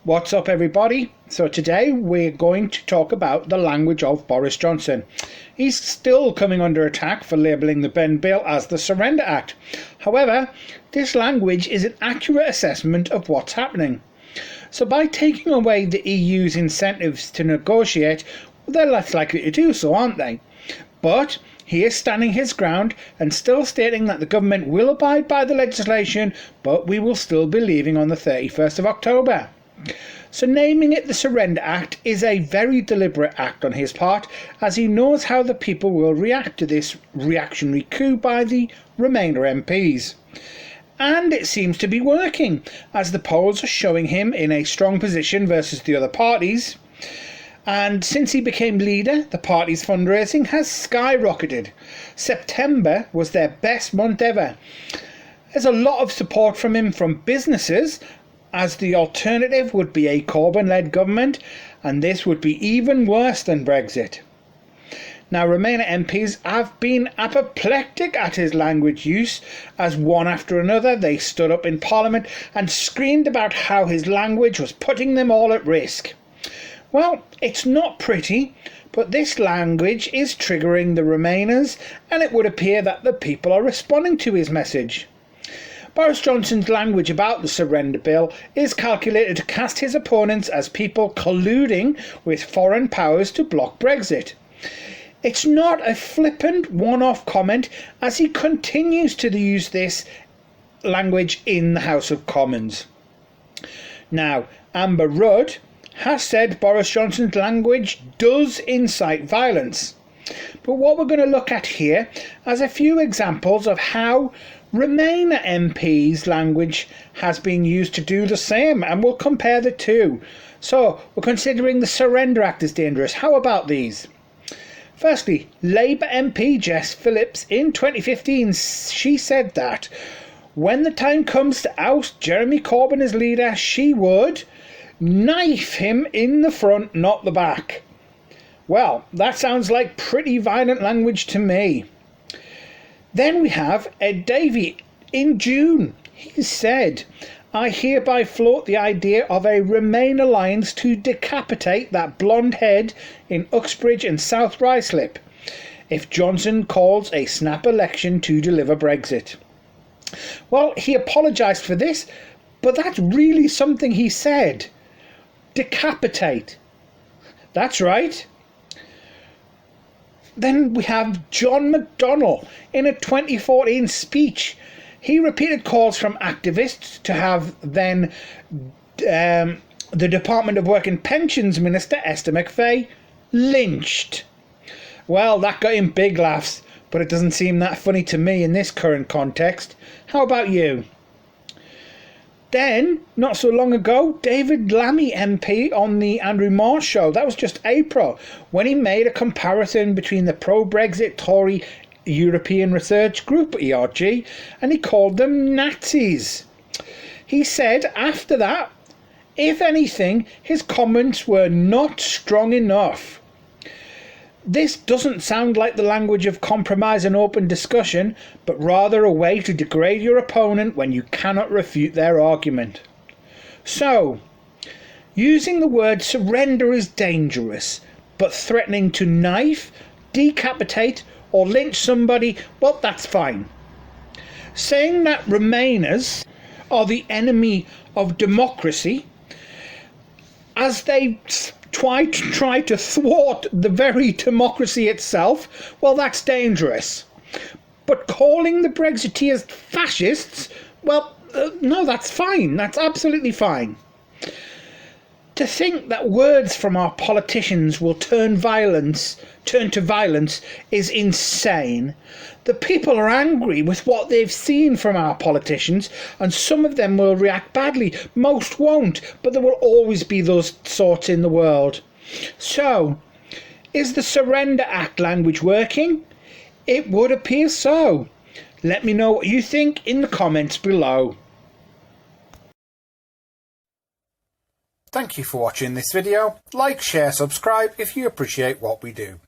What's up, everybody? So today we're going to talk about the language of Boris Johnson. He's still coming under attack for labelling the Ben Bill as the Surrender Act. However, this language is an accurate assessment of what's happening. So by taking away the EU's incentives to negotiate, well, they're less likely to do so, aren't they? But he is standing his ground and still stating that the government will abide by the legislation, but we will still be leaving on the 31st of October. So naming it the Surrender Act is a very deliberate act on his part, as he knows how the people will react to this reactionary coup by the Remainer MPs. And it seems to be working, as the polls are showing him in a strong position versus the other parties. And since he became leader, the party's fundraising has skyrocketed. September was their best month ever. There's a lot of support from him from businesses, as the alternative would be a Corbyn-led government, and this would be even worse than Brexit. Now, Remainer MPs have been apoplectic at his language use, as one after another they stood up in Parliament and screamed about how his language was putting them all at risk. Well, it's not pretty, but this language is triggering the Remainers, and it would appear that the people are responding to his message. Boris Johnson's language about the Surrender Bill is calculated to cast his opponents as people colluding with foreign powers to block Brexit. It's not a flippant one-off comment, as he continues to use this language in the House of Commons. Now, Amber Rudd has said Boris Johnson's language does incite violence. But what we're going to look at here is a few examples of how Remainer MPs' language has been used to do the same, and we'll compare the two. So, we're considering the Surrender Act as dangerous. How about these? Firstly, Labour MP Jess Phillips in 2015, she said that when the time comes to oust Jeremy Corbyn as leader, she would knife him in the front, not the back. Well, that sounds like pretty violent language to me. Then we have Ed Davey in June. He said, I hereby float the idea of a Remain alliance to decapitate that blonde head in Uxbridge and South Ruislip if Johnson calls a snap election to deliver Brexit. Well, he apologised for this, but that's really something he said. Decapitate. That's right. Then we have John McDonnell in a 2014 speech. He repeated calls from activists to have then the Department of Work and Pensions Minister Esther McVey lynched. Well, that got him big laughs, but it doesn't seem that funny to me in this current context. How about you? Then, not so long ago, David Lammy MP on the Andrew Marr show, that was just April, when he made a comparison between the pro-Brexit Tory European Research Group, ERG, and he called them Nazis. He said after that, if anything, his comments were not strong enough. This doesn't sound like the language of compromise and open discussion, but rather a way to degrade your opponent when you cannot refute their argument. So, using the word surrender is dangerous, but threatening to knife, decapitate or lynch somebody, well, that's fine. Saying that Remainers are the enemy of democracy, as they try to thwart the very democracy itself, well, that's dangerous. But calling the Brexiteers fascists, well, no, that's fine. That's absolutely fine. To think that words from our politicians will turn to violence is insane. The people are angry with what they've seen from our politicians, and some of them will react badly, most won't, but there will always be those sorts in the world. So, is the Surrender Act language working? It would appear so. Let me know what you think in the comments below. Thank you for watching this video. Like, share, subscribe if you appreciate what we do.